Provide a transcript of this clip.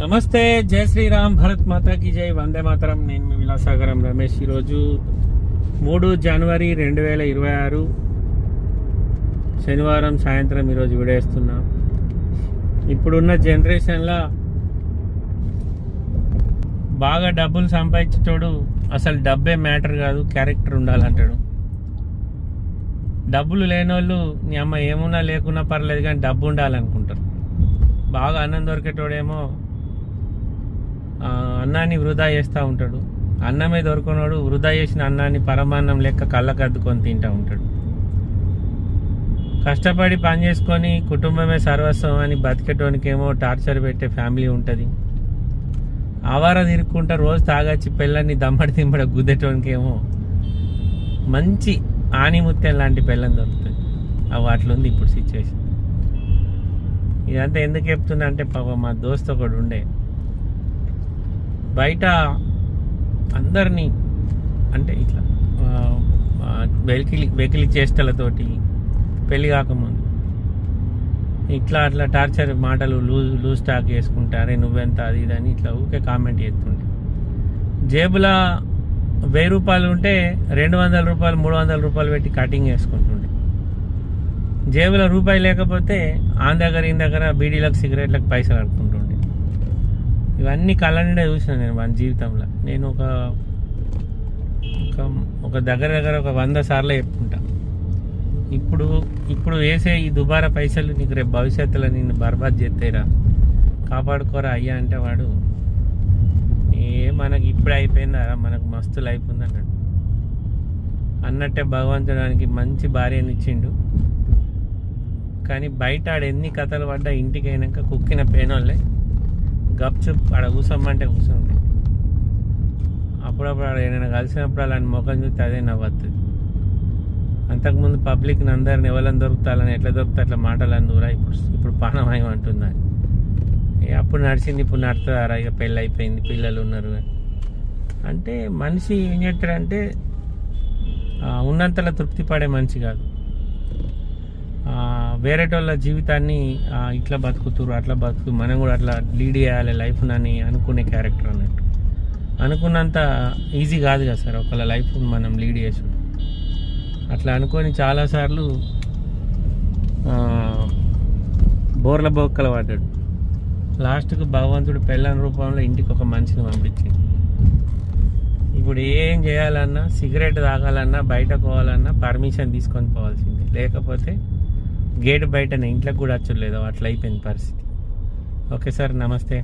నమస్తే, జై శ్రీరామ్, భరత్ మాతాకి జై, వందే మాతరం. నేను మీ విలాసాగరం రమేష్. ఈరోజు 3 జనవరి 2026 శనివారం సాయంత్రం ఈరోజు విడేస్తున్నా. ఇప్పుడున్న జనరేషన్లో బాగా డబ్బులు సంపాదించేటోడు అసలు డబ్బే మ్యాటర్ కాదు, క్యారెక్టర్ ఉండాలంటాడు. డబ్బులు లేనోళ్ళు నీ అమ్మ ఏమున్నా లేకున్నా పర్లేదు కానీ డబ్బు ఉండాలనుకుంటారు. బాగా అన్నం దొరికేటోడేమో అన్నాన్ని వృధా చేస్తూ ఉంటాడు. అన్నమే దొరకనోడు వృధా చేసిన అన్నాన్ని పరమాన్నం లెక్క కళ్ళకు అద్దుకొని తింటూ ఉంటాడు. కష్టపడి పని చేసుకొని కుటుంబమే సర్వస్వం అని బతికేటోనికేమో టార్చర్ పెట్టే ఫ్యామిలీ ఉంటుంది. ఆవార తిరుక్కుంటా రోజు తాగచ్చి పిల్లల్ని దమ్మడి తిమ్మడి గుద్దేటోనికేమో మంచి ఆనిముత్యం లాంటి పిల్లని దొరుకుతుంది. అట్లుంది ఇప్పుడు సిచ్యువేషన్. ఇదంతా ఎందుకు చెప్తున్నా అంటే, పాప మా దోస్త్ ఒకడు ఉండే, బయట అందరినీ అంటే ఇట్లా వెకిలి చేష్టలతోటి పెళ్ళి కాకముందు ఇట్లా అట్లా టార్చర్ మాటలు లూజ్ టాక్ చేసుకుంటారే, నువ్వెంత అది ఇది అని ఇట్లా ఊకే కామెంట్ చేస్తుండే. జేబులో 1000 రూపాయలు ఉంటే 200 రూపాయలు 300 రూపాయలు పెట్టి కటింగ్ వేసుకుంటుండే. జేబులో రూపాయి లేకపోతే ఆన్ దగ్గర ఈయన దగ్గర బీడీలకు సిగరెట్లకు పైసలు అనుకుంటుండే. ఇవన్నీ కళ్ళ నిండా చూసిన నేను మన జీవితంలో. నేను ఒక దగ్గర 100 సార్లు చెప్పుకుంటా. ఇప్పుడు వేసే ఈ దుబారా పైసలు నీకు రేపు భవిష్యత్తులో నిన్ను బర్బాద్ చేస్తాయిరా, కాపాడుకోరా అయ్యా అంటే వాడు మనకి ఇప్పుడే అయిపోయిందా, మనకు మస్తు లైఫ్ ఉంది అన్నాడు. అన్నట్టే భగవంతుడానికి మంచి భార్యని ఇచ్చిండు. కానీ బయట ఆడ ఎన్ని కథలు పడ్డా ఇంటికి అయినాక కుక్కిన పేనోళ్ళే గప్చుప్ ఆడ కూసమ్మంటే కూర్చుంటే. అప్పుడప్పుడు ఆడ ఏదైనా కలిసినప్పుడు అలాంటి ముఖం చూస్తే అదే నవ్వుతుంది. అంతకుముందు పబ్లిక్ని అందరిని ఎవరైనా దొరుకుతాలని ఎట్లా దొరుకుతా అట్లా మాటలు అందుకురా ఇప్పుడు పానమయం అంటున్నారు. అప్పుడు నడిచింది ఇప్పుడు నడుతుందారా, ఇక పెళ్ళి అయిపోయింది, పిల్లలు ఉన్నారు అంటే. మనిషి ఏం చేస్తాడంటే ఉన్నంతలో తృప్తి పడే మనిషి కాదు. వేరేటోళ్ళ జీవితాన్ని ఇట్లా బతుకుతురు అట్లా బతుకు, మనం కూడా అట్లా లీడ్ చేయాలి లైఫ్ అని అనుకునే క్యారెక్టర్ అన్నట్టు. అనుకున్నంత ఈజీ కాదు కదా సార్ ఒకళ్ళ లైఫ్ మనం లీడ్ చేసు. అట్లా అనుకొని చాలాసార్లు బోర్ల బొక్కలు పడ్డాడు. లాస్ట్కు భగవంతుడు పెళ్ళాని రూపంలో ఇంటికి ఒక మనిషిని పంపించింది. ఇప్పుడు ఏం చేయాలన్నా, సిగరెట్ తాగాలన్నా, బయట పోవాలన్నా పర్మిషన్ తీసుకొని పోవాల్సిందే. లేకపోతే గేట్ బయటనే, ఇంట్లోకి కూడా వచ్చలేదు. అట్లా అయిపోయింది పరిస్థితి. ఓకే సార్, నమస్తే.